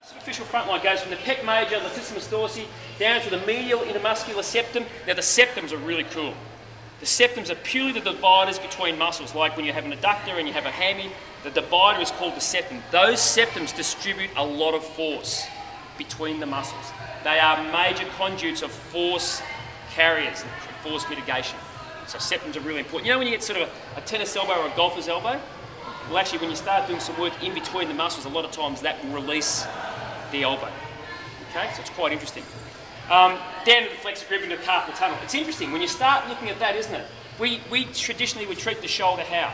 Superficial front line goes from the pec major, latissimus dorsi, down to the medial intermuscular septum. Now the septums are really cool. The septums are purely the dividers between muscles, like when you have an adductor and you have a hammy, the divider is called the septum. Those septums distribute a lot of force between the muscles. They are major conduits of force carriers and force mitigation. So septums are really important. You know when you get sort of a tennis elbow or a golfer's elbow? Well, actually, when you start doing some work in between the muscles, a lot of times that will release the elbow. Okay, so it's quite interesting. Down to the flexor grip into the carpal tunnel. It's interesting when you start looking at that, isn't it? We traditionally would treat the shoulder how?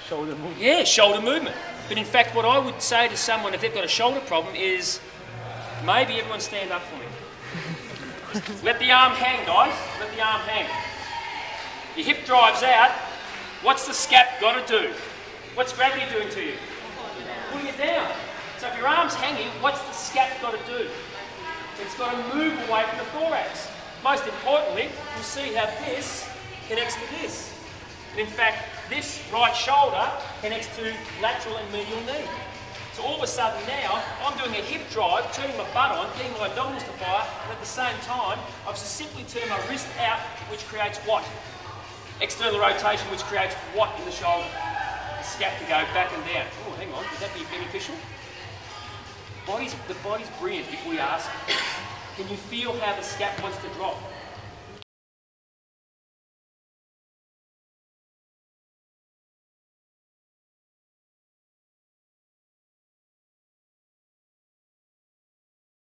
Shoulder movement. Yeah, shoulder movement. But in fact, what I would say to someone if they've got a shoulder problem is, maybe everyone stand up for me. Let the arm hang, guys. Let the arm hang. Your hip drives out. What's the scap got to do? What's gravity doing to you? Pulling it down. So if your arm's hanging, what's the scap got to do? It's got to move away from the thorax. Most importantly, you'll see how this connects to this. And in fact, this right shoulder connects to lateral and medial knee. So all of a sudden now, I'm doing a hip drive, turning my butt on, getting my abdominals to fire, and at the same time, I've just simply turned my wrist out, which creates what? External rotation, which creates what in the shoulder? The scap to go back and down. Oh, hang on, would that be beneficial? The body's brilliant if we ask, can you feel how the scap wants to drop?